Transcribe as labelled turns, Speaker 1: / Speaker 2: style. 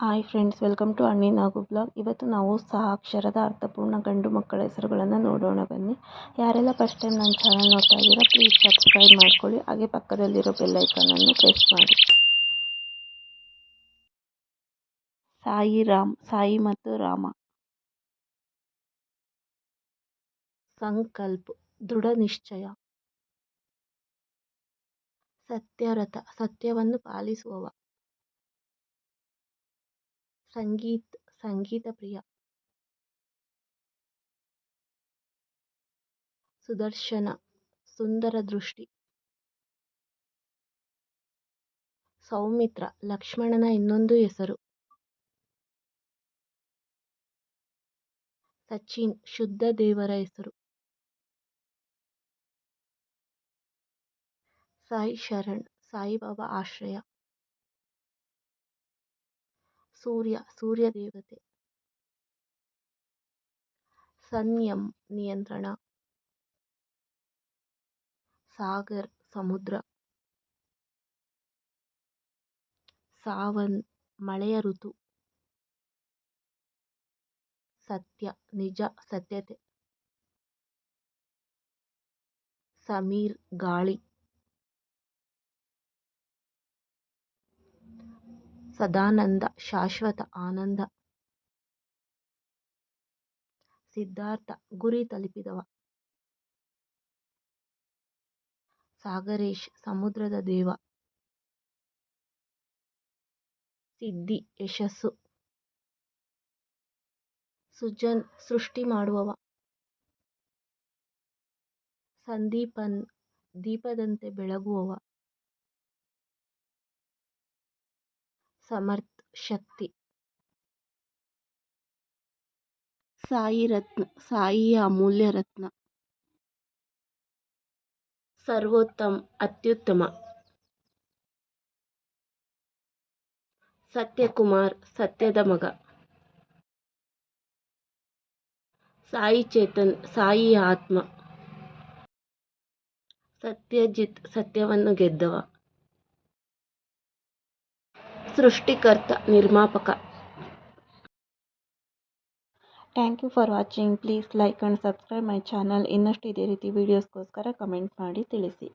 Speaker 1: Hi friends, welcome to Anni Nagu blog. ಇವತ್ತು ನಾವು ಸಹ ಅಕ್ಷರದ ಅರ್ಥಪೂರ್ಣ ಗಂಡು ಮಕ್ಕಳ ಹೆಸರುಗಳನ್ನು ನೋಡೋಣ ಬನ್ನಿ. ಯಾರೆಲ್ಲ ಫಸ್ಟ್ ಟೈಮ್ ನನ್ನ ಚಾನಲ್ ನೋಡ್ತಾ ಇದ್ದೀರಾ, ಪ್ಲೀಸ್ ಸಬ್ಸ್ಕ್ರೈಬ್ ಮಾಡ್ಕೊಳ್ಳಿ. ಹಾಗೆ ಪಕ್ಕದಲ್ಲಿರೋ ಬೆಲ್ ಐಕಾನನ್ನು ಪ್ರೆಸ್ ಮಾಡಿ. ಸಾಯಿರಾಮ್, ಸಾಯಿ ಮತ್ತು ರಾಮ. ಸಂಕಲ್ಪ್, ದೃಢ ನಿಶ್ಚಯ. ಸತ್ಯರಥ, ಸತ್ಯವನ್ನು ಪಾಲಿಸುವವ. ಸಂಗೀತ್, ಸಂಗೀತ ಪ್ರಿಯ. ಸುದರ್ಶನ, ಸುಂದರ ದೃಷ್ಟಿ. ಸೌಮಿತ್ರ, ಲಕ್ಷ್ಮಣನ ಇನ್ನೊಂದು ಹೆಸರು. ಸಚಿನ್, ಶುದ್ಧ ದೇವರ ಹೆಸರು. ಸಾಯಿ ಶರಣ್, ಸಾಯಿಬಾಬಾ ಆಶ್ರಯ. ಸೂರ್ಯ, ಸೂರ್ಯ ದೇವತೆ. ಸಂಯಮ್, ನಿಯಂತ್ರಣ. ಸಾಗರ್, ಸಮುದ್ರ. ಸಾವನ್, ಮಳೆಯ ಋತು. ಸತ್ಯ, ನಿಜ, ಸತ್ಯತೆ. ಸಮೀರ್, ಗಾಳಿ. ಸದಾನಂದ, ಶಾಶ್ವತ ಆನಂದ. ಸಿದ್ಧಾರ್ಥ, ಗುರಿ ತಲುಪಿದವ. ಸಾಗರೇಶ್, ಸಮುದ್ರದ ದೇವ. ಸಿದ್ಧಿ, ಯಶಸ್ಸು. ಸುಜನ್, ಸೃಷ್ಟಿ ಮಾಡುವವ. ಸಂದೀಪನ್, ದೀಪದಂತೆ ಬೆಳಗುವವ. ಸಮರ್ಥ್, ಶಕ್ತಿ. ಸಾಯಿ ರತ್ನ, ಸಾಯಿಯ ಅಮೂಲ್ಯ ರತ್ನ. ಸರ್ವೋತ್ತಮ್, ಅತ್ಯುತ್ತಮ. ಸತ್ಯಕುಮಾರ್, ಸತ್ಯದ ಮಗ. ಸಾಯಿ ಚೇತನ್, ಸಾಯಿಯ ಆತ್ಮ. ಸತ್ಯಜಿತ್, ಸತ್ಯವನ್ನು ಗೆದ್ದವ. ಸೃಷ್ಟಿಕರ್ತ, ನಿರ್ಮಾಪಕ. Thank you for watching. Please like and subscribe my channel. ಇನ್ನಷ್ಟು ಇದೇ ರೀತಿ ವೀಡಿಯೋಸ್ಗೋಸ್ಕರ ಕಮೆಂಟ್ ಮಾಡಿ ತಿಳಿಸಿ.